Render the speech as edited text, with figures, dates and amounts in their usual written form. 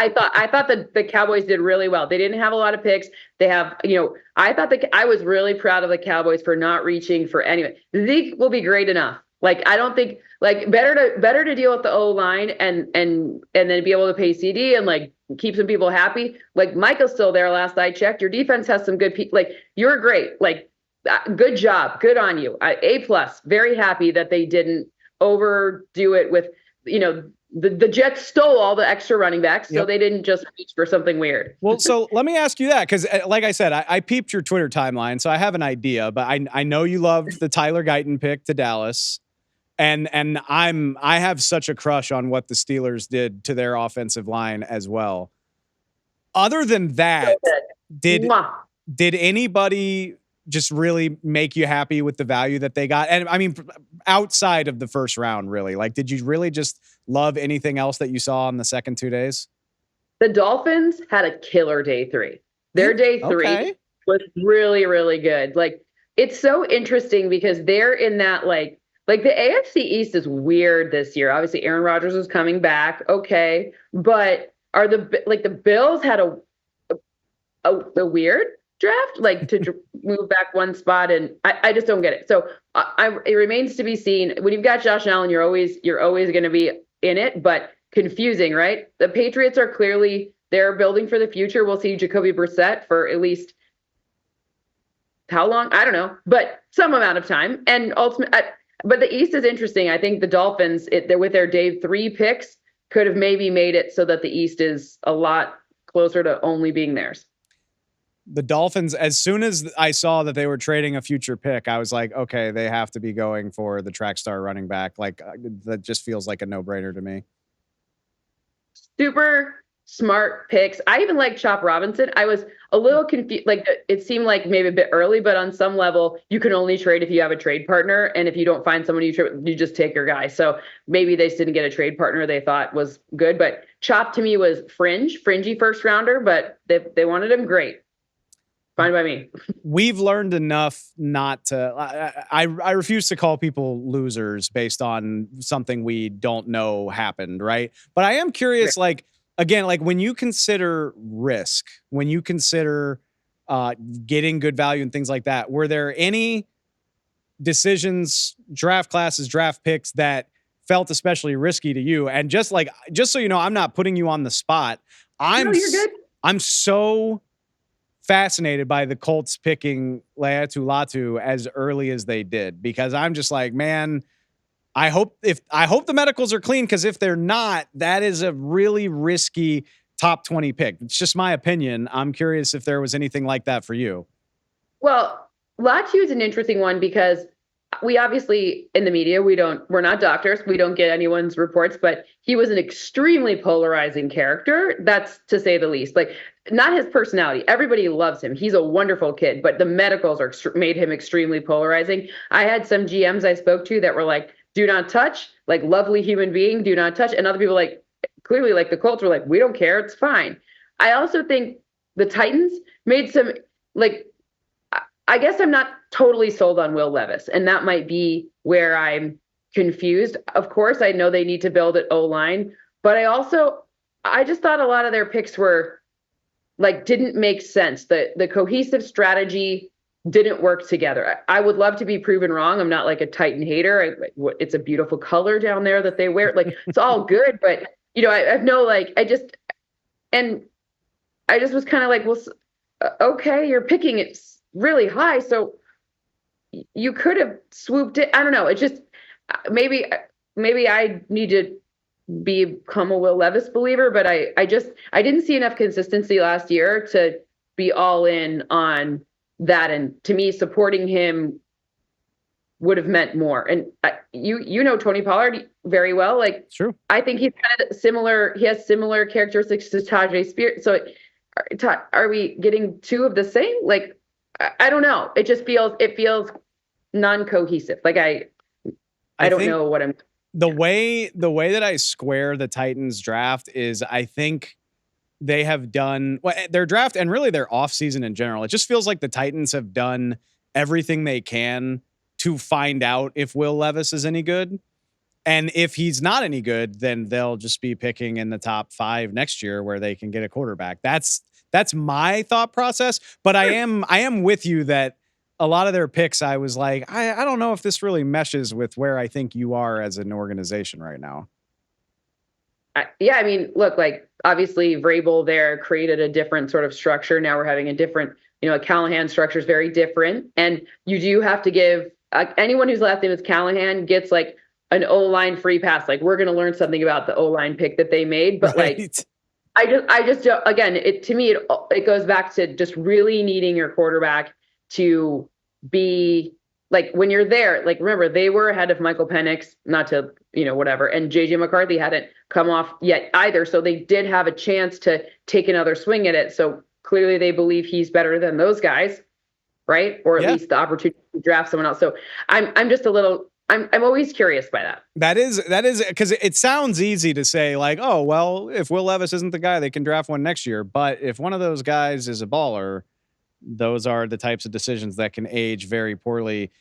I thought that the Cowboys did really well. They didn't have a lot of picks. They have, I thought that I was really proud of the Cowboys for not reaching for anyone. Zeke will be great enough. Like, I don't think, like, better to deal with the O line and then be able to pay CD and like keep some people happy. Like, Michael's still there. Last I checked, your defense has some good people. Like, you're great. Like, good job. Good on you. A+. Very happy that they didn't overdo it with, the Jets stole all the extra running backs, so they didn't just reach for something weird. Well, so let me ask you that, because like I said, I peeped your Twitter timeline, so I have an idea, but I know you loved the Tyler Guyton pick to Dallas, and I have such a crush on what the Steelers did to their offensive line as well. Other than that, did anybody just really make you happy with the value that they got? And I mean, outside of the first round, really, like, did you really just love anything else that you saw in the second 2 days? The Dolphins had a killer day 3. Their day 3 was really, really good. Like, it's so interesting because they're in that, like the AFC East is weird this year. Obviously, Aaron Rodgers is coming back. Okay. But are the Bills had a weird draft, like, to move back one spot, and I just don't get it. So it remains to be seen. When you've got Josh Allen, you're always going to be in it, but confusing, right? The Patriots are clearly, they're building for the future. We'll see Jacoby Brissett for at least how long? I don't know, but some amount of time. And but the East is interesting. I think the Dolphins, with their day 3 picks, could have maybe made it so that the East is a lot closer to only being theirs. The Dolphins, as soon as I saw that they were trading a future pick, I was like, okay, they have to be going for the track star running back. Like, that just feels like a no-brainer to me. Super smart picks. I even like Chop Robinson. I was a little confused. Like, it seemed like maybe a bit early, but on some level, you can only trade if you have a trade partner. And if you don't find someone you just take your guy. So maybe they didn't get a trade partner they thought was good. But Chop to me was fringy first rounder, but they wanted him, great. Fine by me. We've learned enough not to. I refuse to call people losers based on something we don't know happened, right? But I am curious, like, again, like, when you consider risk, when you consider getting good value and things like that, were there any decisions, draft classes, draft picks that felt especially risky to you? And just so you know, I'm not putting you on the spot. No, you're good. I'm so fascinated by the Colts picking Laiatu Latu as early as they did, because I'm just like, man, I hope the medicals are clean, because if they're not, that is a really risky top 20 pick. It's just my opinion. I'm curious if there was anything like that for you. Well, Latu is an interesting one because we obviously, in the media, we're not doctors. We don't get anyone's reports, but he was an extremely polarizing character. That's to say the least. Like, not his personality. Everybody loves him. He's a wonderful kid, but the medicals made him extremely polarizing. I had some GMs I spoke to that were like, do not touch, like, lovely human being, do not touch. And other people, like, clearly, like, the Colts were like, we don't care. It's fine. I also think the Titans made some, like, I guess I'm not totally sold on Will Levis, and that might be where I'm confused. Of course, I know they need to build at O-line, but I just thought a lot of their picks were, like, didn't make sense. The cohesive strategy didn't work together. I would love to be proven wrong. I'm not like a Titan hater. It's a beautiful color down there that they wear. Like, it's all good, but I have no, like, I just was kind of like, well, okay, you're picking it really high, so you could have swooped it. I don't know. It's just maybe I need to become a Will Levis believer, but I didn't see enough consistency last year to be all in on that. And to me, supporting him would have meant more. And you know Tony Pollard very well. Like, true. I think he's kind of similar. He has similar characteristics to Tajay Spears. So are we getting two of the same? Like, I don't know. It just feels non-cohesive. Like, I don't know what I'm. The way that I square the Titans draft is, I think they have done their draft and really their offseason in general. It just feels like the Titans have done everything they can to find out if Will Levis is any good. And if he's not any good, then they'll just be picking in the top 5 next year where they can get a quarterback. That's my thought process. But I am with you that a lot of their picks, I was like, I don't know if this really meshes with where I think you are as an organization right now. Yeah, I mean, look, like obviously Vrabel there created a different sort of structure. Now we're having a different, a Callahan structure is very different. And you do have to give anyone whose last name is Callahan gets like an O-line free pass. Like we're going to learn something about the O-line pick that they made. But Right. like, I just don't, again, to me, it goes back to just really needing your quarterback to be like when you're there, like remember they were ahead of Michael Penix, not to, whatever. And JJ McCarthy hadn't come off yet either. So they did have a chance to take another swing at it. So clearly they believe he's better than those guys, right? Or at least the opportunity to draft someone else. So I'm just a little, I'm always curious by that. That is because it sounds easy to say like, oh, well, if Will Levis isn't the guy, they can draft one next year. But if one of those guys is a baller, those are the types of decisions that can age very poorly.